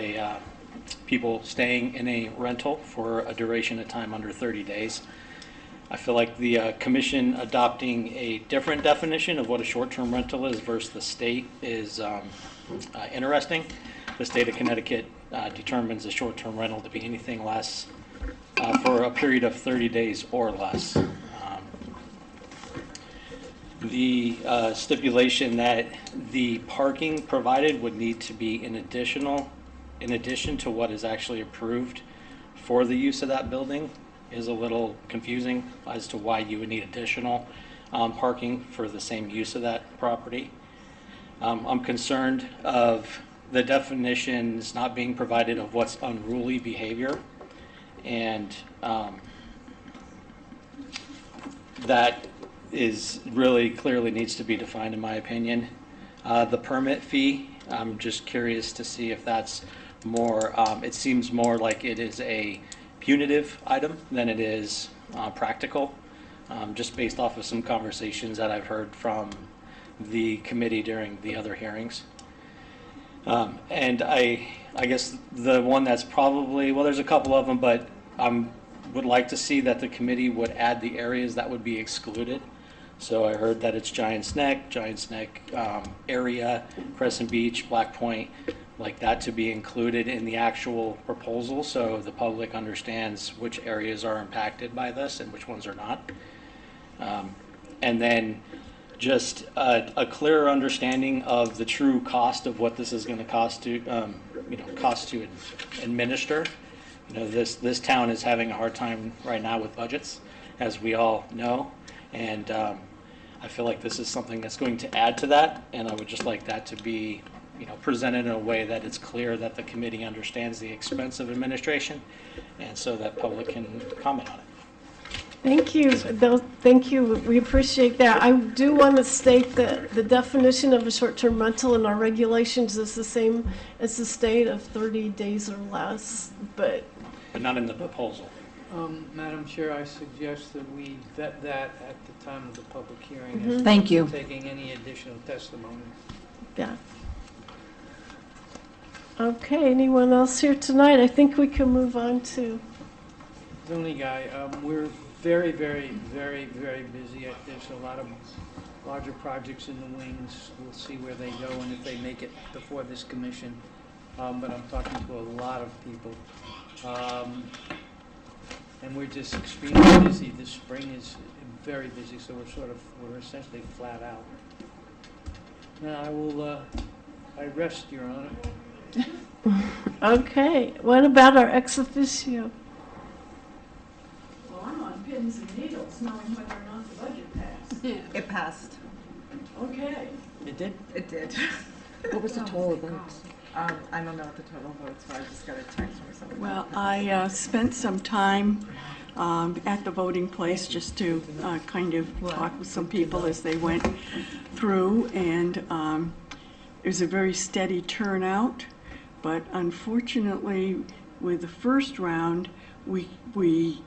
people staying in a rental for a duration of time under 30 days. I feel like the commission adopting a different definition of what a short-term rental is versus the state is interesting. The state of Connecticut determines a short-term rental to be anything less for a period of 30 days or less. The stipulation that the parking provided would need to be in addition to what is actually approved for the use of that building is a little confusing as to why you would need additional parking for the same use of that property. I'm concerned of the definitions not being provided of what's unruly behavior, and that is really clearly needs to be defined in my opinion. The permit fee, I'm just curious to see if that's more, it seems more like it is a punitive item than it is practical, just based off of some conversations that I've heard from the committee during the other hearings. And I guess the one that's probably, well, there's a couple of them, but would like to see that the committee would add the areas that would be excluded. So I heard that it's Giant's Neck area, Crescent Beach, Black Point, like that to be included in the actual proposal so the public understands which areas are impacted by this and which ones are not. And then just a clearer understanding of the true cost of what this is going to cost to, cost to administer. This town is having a hard time right now with budgets, as we all know, and I feel like this is something that's going to add to that, and I would just like that to be presented in a way that it's clear that the committee understands the expense of administration, and so that public can comment on it. Thank you. Thank you. We appreciate that. I do want to state that the definition of a short-term rental in our regulations is the same as the state of 30 days or less, but not in the proposal. Madam Chair, I suggest that we vet that at the time of the public hearing. As Thank you. opposed to taking any additional testimony. yeah. Okay, anyone else here tonight? I think we can move on to, Zoning guy, we're very, very, very, very busy. There's a lot of larger projects in the wings. We'll see where they go and if they make it before this commission. But I'm talking to a lot of people. And we're just extremely busy. This spring is very busy, so we're essentially flat out. Now I rest, Your Honor. okay. What about our ex officio? Well, I'm on pins and needles, knowing whether or not the budget passed. It passed. Okay. It did? It did. What was the total votes? I don't know what the total votes were. I just got a text from somebody. Well, I spent some time at the voting place just to kind of talk with some people as they went through, and it was a very steady turnout, but unfortunately, with the first round, we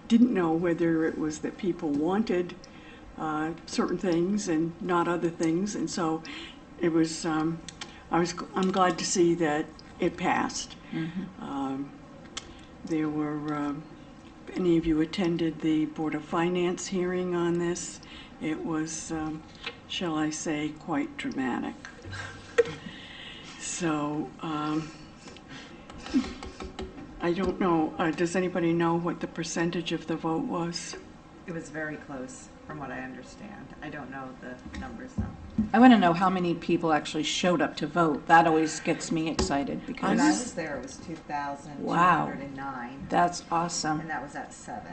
didn't know whether it was that people wanted certain things and not other things, and so it was. I'm glad to see that it passed. Mm-hmm. There were, if any of you attended the Board of Finance hearing on this, it was, shall I say, quite dramatic. So, I don't know, does anybody know what the percentage of the vote was? It was very close. from what I understand. I don't know the numbers though. I want to know how many people actually showed up to vote. That always gets me excited When because I was there, it was 2,209. that's awesome. And that was at 7.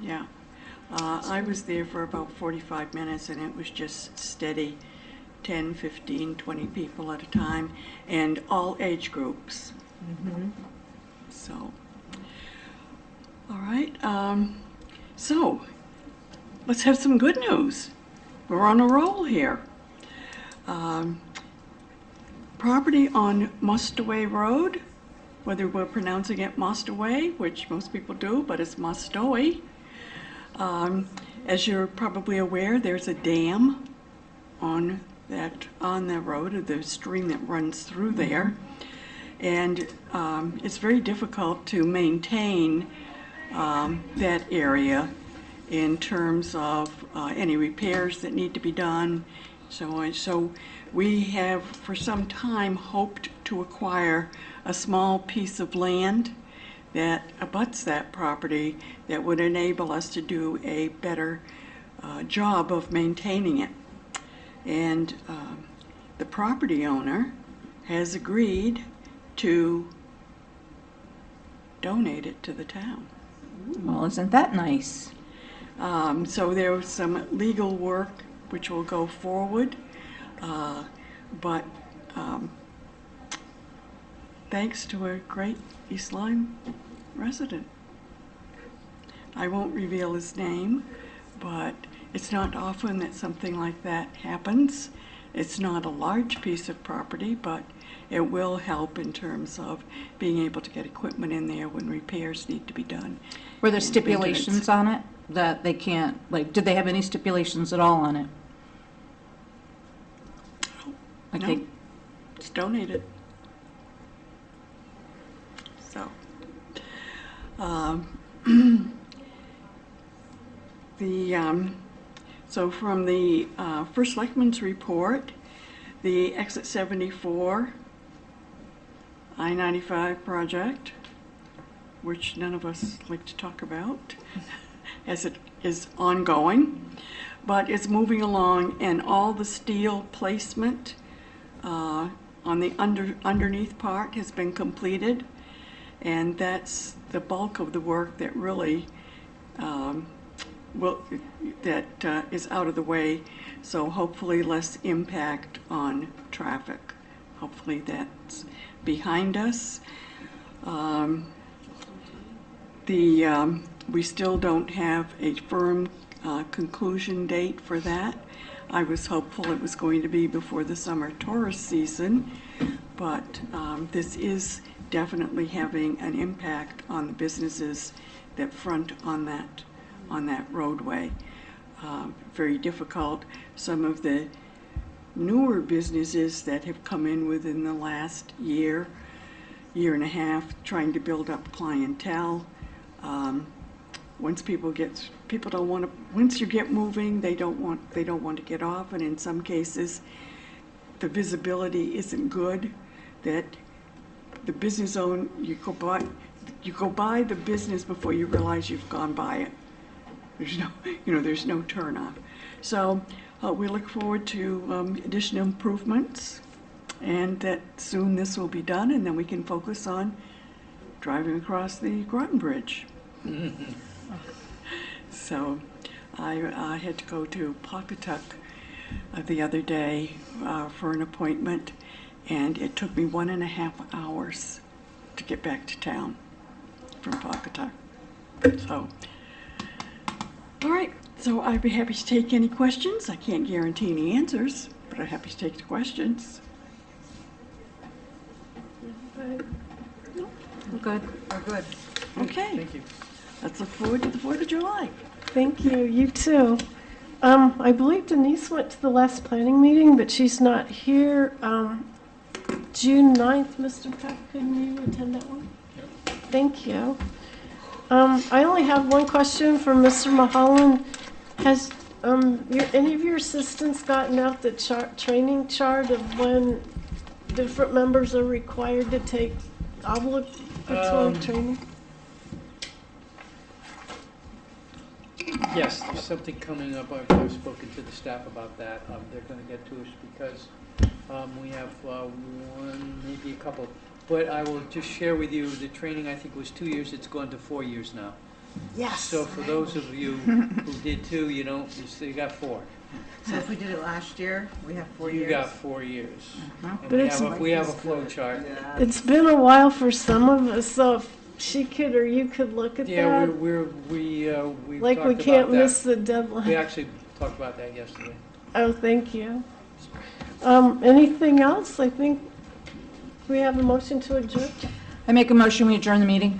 Yeah. I was there for about 45 minutes, and it was just steady, 10, 15, 20 people at a time, and all age groups. So, all right. So, let's have some good news. We're on a roll here. Property on Mustaway Road, whether we're pronouncing it Mustaway, which most people do, but it's Mustaway. As you're probably aware, there's a dam on the road, or the stream that runs through there, and it's very difficult to maintain that area in terms of any repairs that need to be done. So we have for some time hoped to acquire a small piece of land that abuts that property that would enable us to do a better job of maintaining it. And the property owner has agreed to donate it to the town. Well, isn't that nice? So there was some legal work which will go forward, but thanks to a great East Lyme resident. I won't reveal his name, but it's not often that something like that happens. It's not a large piece of property, but it will help in terms of being able to get equipment in there when repairs need to be done. Were there And stipulations on it that they can't, like, did they have any stipulations at all on it? Like No, they, it's donated. So, so from the First Selectman's report, the Exit 74 I-95 project, which none of us like to talk about, as it is ongoing, but it's moving along, and all the steel placement on the underneath part has been completed, and that's the bulk of the work that really is out of the way. So hopefully less impact on traffic. Hopefully that's behind us. We still don't have a firm conclusion date for that. I was hopeful it was going to be before the summer tourist season, but this is definitely having an impact on the businesses that front on that roadway. Very difficult. Some of the newer businesses that have come in within the last year and a half, trying to build up clientele. Once once you get moving, they don't want to get off, and in some cases, the visibility isn't good. That the business zone, you go by the business before you realize you've gone by it. There's no turnoff. So we look forward to additional improvements, and that soon this will be done, and then we can focus on driving across the Groton Bridge. So I had to go to Pawcatuck the other day for an appointment, and it took me 1.5 hours to get back to town from Pawcatuck. So, all right, so I'd be happy to take any questions. I can't guarantee any answers, but I'm happy to take the questions. we're good. We're good. Okay. Thank you. Let's look forward to the 4th of July. Thank you, you too. I believe Denise went to the last planning meeting, but she's not here. June 9th, Mr. Peck, can you attend that one? Yep. Thank you. I only have one question for Mr. Mulholland. Has any of your assistants gotten out the training chart of when different members are required to take obligatory training? Yes, there's something coming up. I've spoken to the staff about that. They're going to get to us because we have one, maybe a couple. But I will just share with you, the training, I think, was 2 years. It's gone to 4 years now. Yes. So for those of you who did 2, you still got 4. So if we did it last year, we have 4 years? You got 4 years. And But we have a flow chart. It's been a while for some of us, so if she could or you could look at Yeah, that. we Like talked we can't about that. miss the We deadline. actually talked about that yesterday. Oh, thank you. Anything else? I think we have a motion to adjourn. I make a motion, we adjourn the meeting.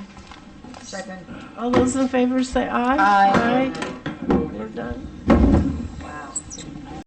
Second. All those in favor say aye. Aye. Aye. We're done.